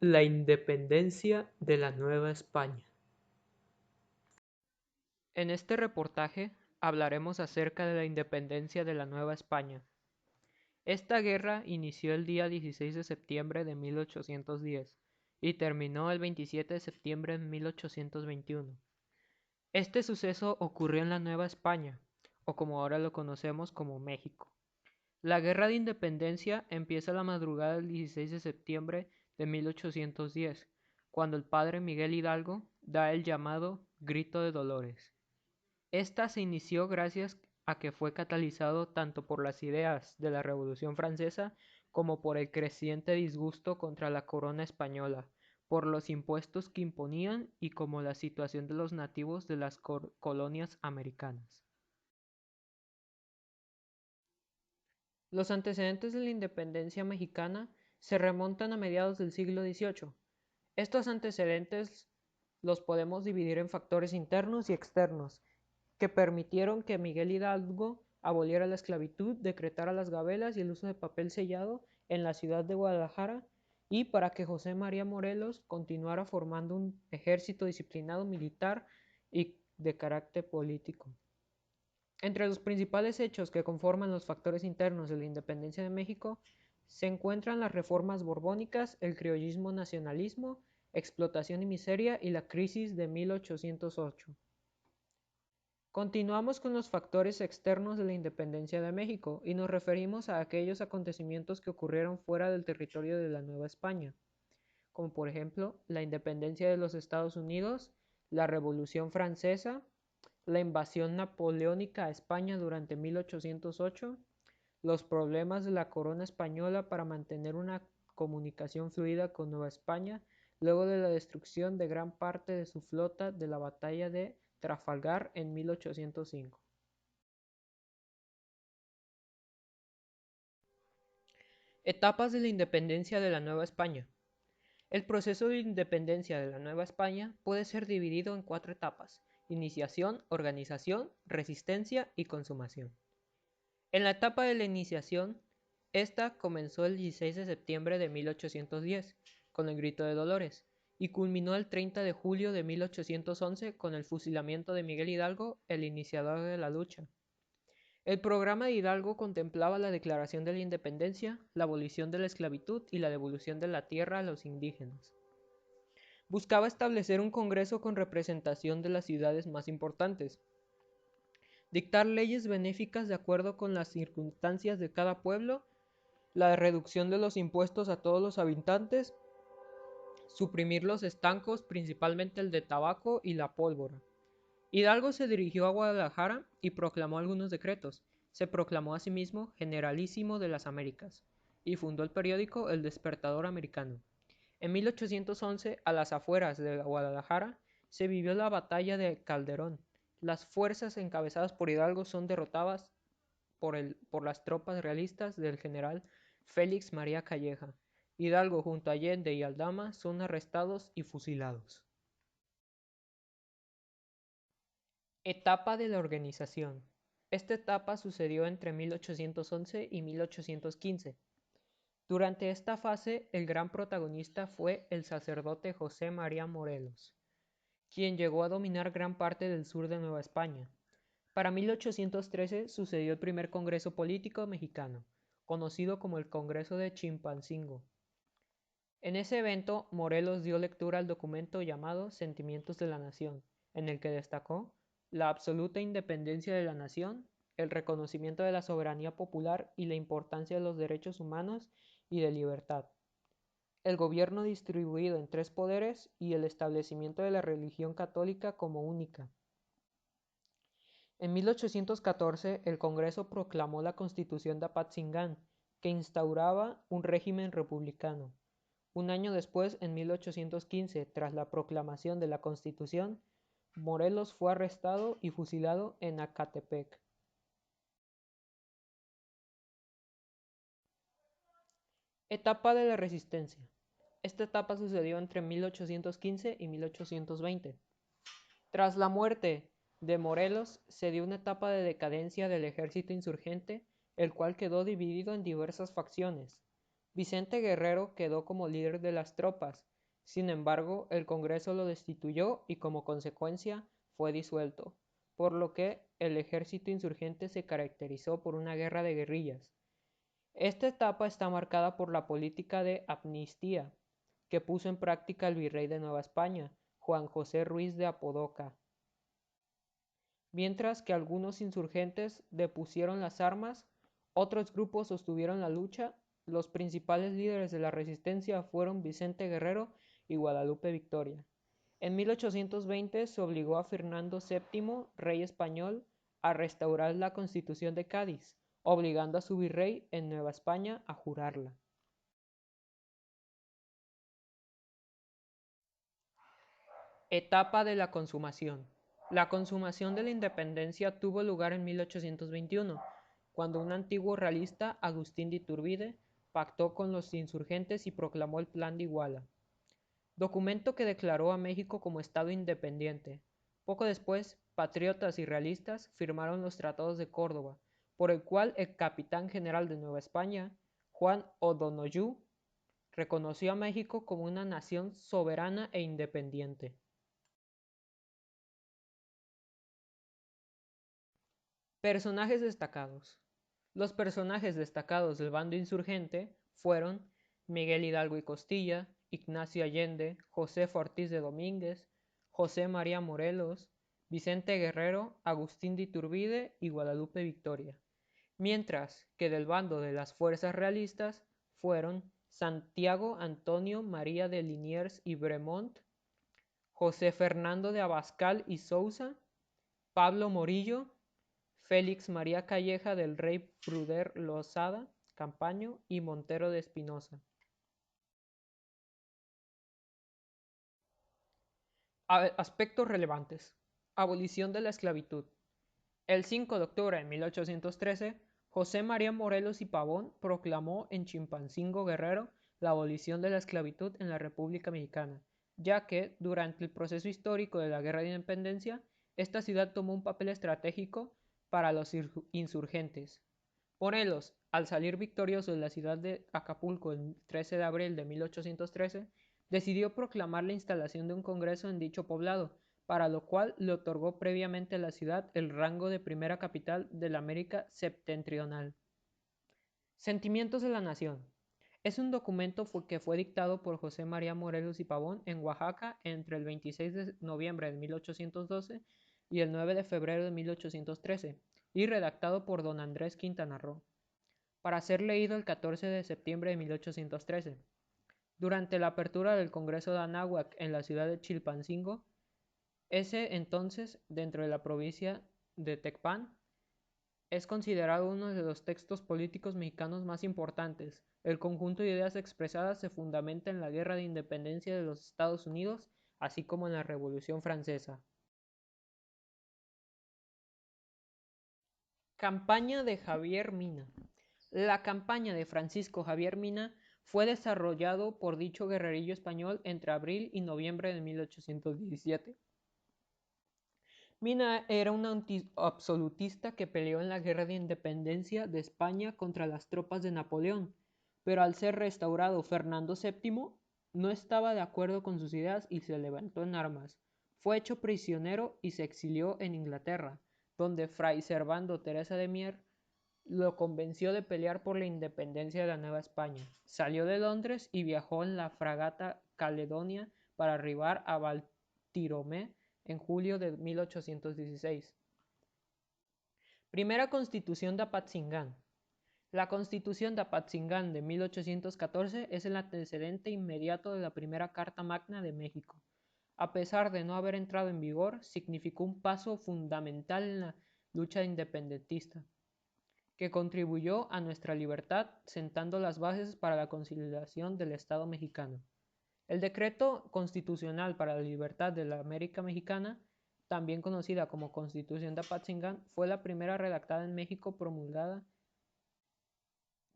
La independencia de la Nueva España. En este reportaje hablaremos acerca de la independencia de la Nueva España. Esta guerra inició el día 16 de septiembre de 1810 y terminó el 27 de septiembre de 1821. Este suceso ocurrió en la Nueva España, o como ahora lo conocemos como México. La guerra de independencia empieza la madrugada del 16 de septiembre de 1810, cuando el padre Miguel Hidalgo da el llamado Grito de Dolores. Esta se inició gracias a que fue catalizado tanto por las ideas de la Revolución Francesa como por el creciente disgusto contra la corona española, por los impuestos que imponían y como la situación de los nativos de las colonias americanas. Los antecedentes de la independencia mexicana se remontan a mediados del siglo XVIII. Estos antecedentes los podemos dividir en factores internos y externos, que permitieron que Miguel Hidalgo aboliera la esclavitud, decretara las gabelas y el uso de papel sellado en la ciudad de Guadalajara, y para que José María Morelos continuara formando un ejército disciplinado militar y de carácter político. Entre los principales hechos que conforman los factores internos de la independencia de México se encuentran las reformas borbónicas, el criollismo nacionalismo, explotación y miseria y la crisis de 1808. Continuamos con los factores externos de la independencia de México y nos referimos a aquellos acontecimientos que ocurrieron fuera del territorio de la Nueva España, como por ejemplo la independencia de los Estados Unidos, la Revolución Francesa, la invasión napoleónica a España durante 1808, los problemas de la corona española para mantener una comunicación fluida con Nueva España luego de la destrucción de gran parte de su flota de la batalla de Trafalgar en 1805. Etapas de la independencia de la Nueva España. El proceso de independencia de la Nueva España puede ser dividido en 4 etapas: iniciación, organización, resistencia y consumación. En la etapa de la iniciación, esta comenzó el 16 de septiembre de 1810 con el Grito de Dolores y culminó el 30 de julio de 1811 con el fusilamiento de Miguel Hidalgo, el iniciador de la lucha. El programa de Hidalgo contemplaba la declaración de la independencia, la abolición de la esclavitud y la devolución de la tierra a los indígenas. Buscaba establecer un congreso con representación de las ciudades más importantes, dictar leyes benéficas de acuerdo con las circunstancias de cada pueblo, la reducción de los impuestos a todos los habitantes, suprimir los estancos, principalmente el de tabaco y la pólvora. Hidalgo se dirigió a Guadalajara y proclamó algunos decretos. Se proclamó asimismo generalísimo de las Américas y fundó el periódico El Despertador Americano. En 1811, a las afueras de Guadalajara, se vivió la batalla de Calderón. Las fuerzas encabezadas por Hidalgo son derrotadas por las tropas realistas del general Félix María Calleja. Hidalgo junto a Allende y Aldama son arrestados y fusilados. Etapa de la organización. Esta etapa sucedió entre 1811 y 1815. Durante esta fase, el gran protagonista fue el sacerdote José María Morelos, quien llegó a dominar gran parte del sur de Nueva España. Para 1813 sucedió el primer Congreso Político Mexicano, conocido como el Congreso de Chilpancingo. En ese evento, Morelos dio lectura al documento llamado Sentimientos de la Nación, en el que destacó la absoluta independencia de la nación, el reconocimiento de la soberanía popular y la importancia de los derechos humanos y de libertad, el gobierno distribuido en 3 poderes y el establecimiento de la religión católica como única. En 1814, el Congreso proclamó la Constitución de Apatzingán, que instauraba un régimen republicano. Un año después, en 1815, tras la proclamación de la Constitución, Morelos fue arrestado y fusilado en Acatepec. Etapa de la resistencia. Esta etapa sucedió entre 1815 y 1820. Tras la muerte de Morelos, se dio una etapa de decadencia del ejército insurgente, el cual quedó dividido en diversas facciones. Vicente Guerrero quedó como líder de las tropas. Sin embargo, el Congreso lo destituyó y como consecuencia fue disuelto, por lo que el ejército insurgente se caracterizó por una guerra de guerrillas. Esta etapa está marcada por la política de amnistía que puso en práctica el virrey de Nueva España, Juan José Ruiz de Apodaca. Mientras que algunos insurgentes depusieron las armas, otros grupos sostuvieron la lucha. Los principales líderes de la resistencia fueron Vicente Guerrero y Guadalupe Victoria. En 1820 se obligó a Fernando VII, rey español, a restaurar la Constitución de Cádiz, obligando a su virrey en Nueva España a jurarla. Etapa de la consumación. La consumación de la independencia tuvo lugar en 1821, cuando un antiguo realista, Agustín de Iturbide, pactó con los insurgentes y proclamó el Plan de Iguala, documento que declaró a México como Estado independiente. Poco después, patriotas y realistas firmaron los Tratados de Córdoba, por el cual el capitán general de Nueva España, Juan O'Donoghue, reconoció a México como una nación soberana e independiente. Personajes destacados. Los personajes destacados del bando insurgente fueron Miguel Hidalgo y Costilla, Ignacio Allende, Josefa Ortiz de Domínguez, José María Morelos, Vicente Guerrero, Agustín de Iturbide y Guadalupe Victoria, mientras que del bando de las fuerzas realistas fueron Santiago Antonio María de Liniers y Bremont, José Fernando de Abascal y Sousa, Pablo Morillo, Félix María Calleja del Rey Pruder Losada Campaño y Montero de Espinosa. Aspectos relevantes. Abolición de la esclavitud. El 5 de octubre de 1813, José María Morelos y Pavón proclamó en Chilpancingo Guerrero la abolición de la esclavitud en la República Mexicana, ya que, durante el proceso histórico de la Guerra de Independencia, esta ciudad tomó un papel estratégico para los insurgentes. Morelos, al salir victorioso de la ciudad de Acapulco el 13 de abril de 1813, decidió proclamar la instalación de un congreso en dicho poblado, para lo cual le otorgó previamente a la ciudad el rango de primera capital de la América septentrional. Sentimientos de la Nación. Es un documento que fue dictado por José María Morelos y Pavón en Oaxaca entre el 26 de noviembre de 1812 y el 9 de febrero de 1813, y redactado por don Andrés Quintana Roo, para ser leído el 14 de septiembre de 1813. Durante la apertura del Congreso de Anáhuac en la ciudad de Chilpancingo, ese entonces, dentro de la provincia de Tecpan, es considerado uno de los textos políticos mexicanos más importantes. El conjunto de ideas expresadas se fundamenta en la Guerra de Independencia de los Estados Unidos, así como en la Revolución Francesa. Campaña de Javier Mina. La campaña de Francisco Javier Mina fue desarrollado por dicho guerrerillo español entre abril y noviembre de 1817. Mina era un absolutista que peleó en la Guerra de Independencia de España contra las tropas de Napoleón, pero al ser restaurado Fernando VII, no estaba de acuerdo con sus ideas y se levantó en armas. Fue hecho prisionero y se exilió en Inglaterra, donde Fray Servando Teresa de Mier lo convenció de pelear por la independencia de la Nueva España. Salió de Londres y viajó en la fragata Caledonia para arribar a Valtiromé en julio de 1816. Primera Constitución de Apatzingán. La Constitución de Apatzingán de 1814 es el antecedente inmediato de la primera Carta Magna de México. A pesar de no haber entrado en vigor, significó un paso fundamental en la lucha independentista, que contribuyó a nuestra libertad, sentando las bases para la consolidación del Estado mexicano. El Decreto Constitucional para la Libertad de la América Mexicana, también conocida como Constitución de Apatzingán, fue la primera redactada en México, promulgada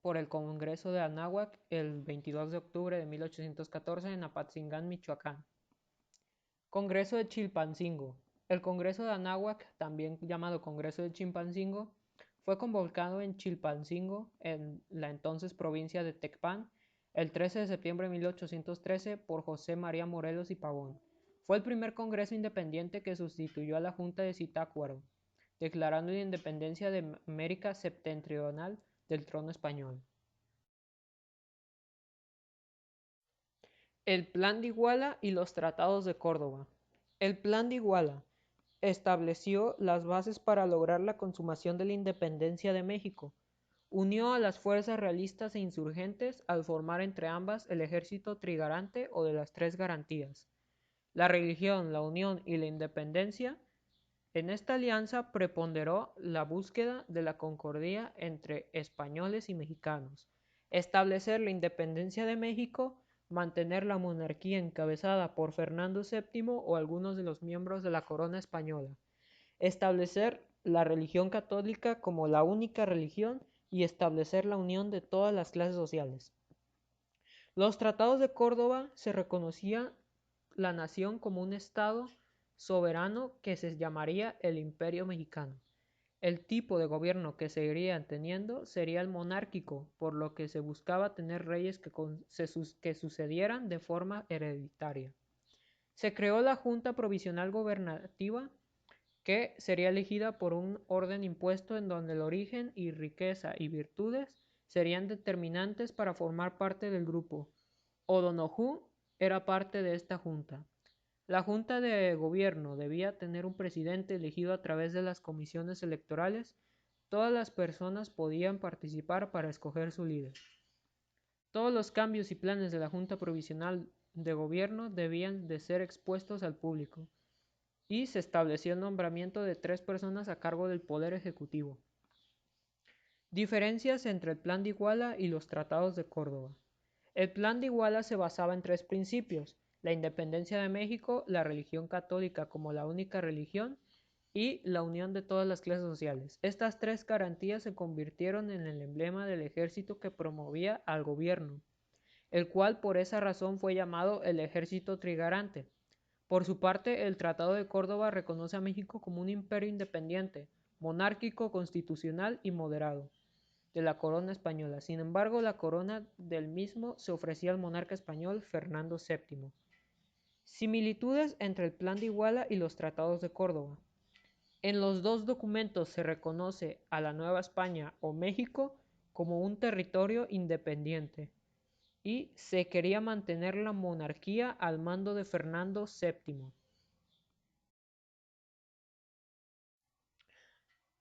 por el Congreso de Anáhuac el 22 de octubre de 1814 en Apatzingán, Michoacán. Congreso de Chilpancingo. El Congreso de Anáhuac, también llamado Congreso de Chilpancingo, fue convocado en Chilpancingo, en la entonces provincia de Tecpan, el 13 de septiembre de 1813 por José María Morelos y Pavón. Fue el primer congreso independiente que sustituyó a la Junta de Zitácuaro, declarando la independencia de América septentrional del trono español. El Plan de Iguala y los Tratados de Córdoba. El Plan de Iguala estableció las bases para lograr la consumación de la independencia de México. Unió a las fuerzas realistas e insurgentes al formar entre ambas el ejército trigarante o de las tres garantías. La religión, la unión y la independencia. En esta alianza preponderó la búsqueda de la concordia entre españoles y mexicanos, establecer la independencia de México, mantener la monarquía encabezada por Fernando VII o algunos de los miembros de la corona española, establecer la religión católica como la única religión y establecer la unión de todas las clases sociales. Los tratados de Córdoba se reconocía la nación como un estado soberano que se llamaría el Imperio Mexicano. El tipo de gobierno que seguirían teniendo sería el monárquico, por lo que se buscaba tener reyes que sucedieran de forma hereditaria. Se creó la Junta Provisional Gobernativa, que sería elegida por un orden impuesto en donde el origen y riqueza y virtudes serían determinantes para formar parte del grupo. O'Donoghue era parte de esta junta. La Junta de Gobierno debía tener un presidente elegido a través de las comisiones electorales. Todas las personas podían participar para escoger su líder. Todos los cambios y planes de la Junta Provisional de Gobierno debían de ser expuestos al público y se estableció el nombramiento de 3 personas a cargo del Poder Ejecutivo. Diferencias entre el Plan de Iguala y los Tratados de Córdoba. El Plan de Iguala se basaba en 3 principios: la independencia de México, la religión católica como la única religión y la unión de todas las clases sociales. Estas 3 garantías se convirtieron en el emblema del ejército que promovía al gobierno, el cual por esa razón fue llamado el Ejército Trigarante. Por su parte, el Tratado de Córdoba reconoce a México como un imperio independiente, monárquico, constitucional y moderado de la corona española. Sin embargo, la corona del mismo se ofrecía al monarca español Fernando VII. Similitudes entre el Plan de Iguala y los Tratados de Córdoba. En los dos documentos se reconoce a la Nueva España o México como un territorio independiente y se quería mantener la monarquía al mando de Fernando VII.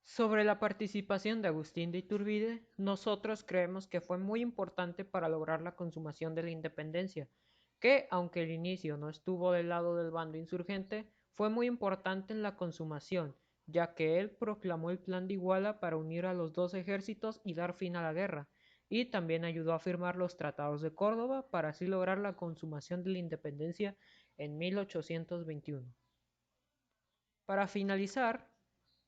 Sobre la participación de Agustín de Iturbide, nosotros creemos que fue muy importante para lograr la consumación de la independencia, que, aunque el inicio no estuvo del lado del bando insurgente, fue muy importante en la consumación, ya que él proclamó el Plan de Iguala para unir a los dos ejércitos y dar fin a la guerra, y también ayudó a firmar los Tratados de Córdoba para así lograr la consumación de la independencia en 1821. Para finalizar,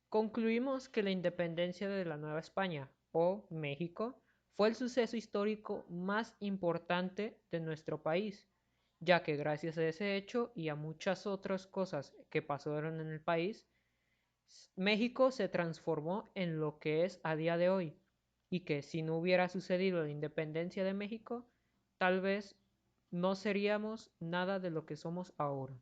concluimos que la independencia de la Nueva España, o México, fue el suceso histórico más importante de nuestro país, ya que gracias a ese hecho y a muchas otras cosas que pasaron en el país, México se transformó en lo que es a día de hoy, y que si no hubiera sucedido la independencia de México, tal vez no seríamos nada de lo que somos ahora.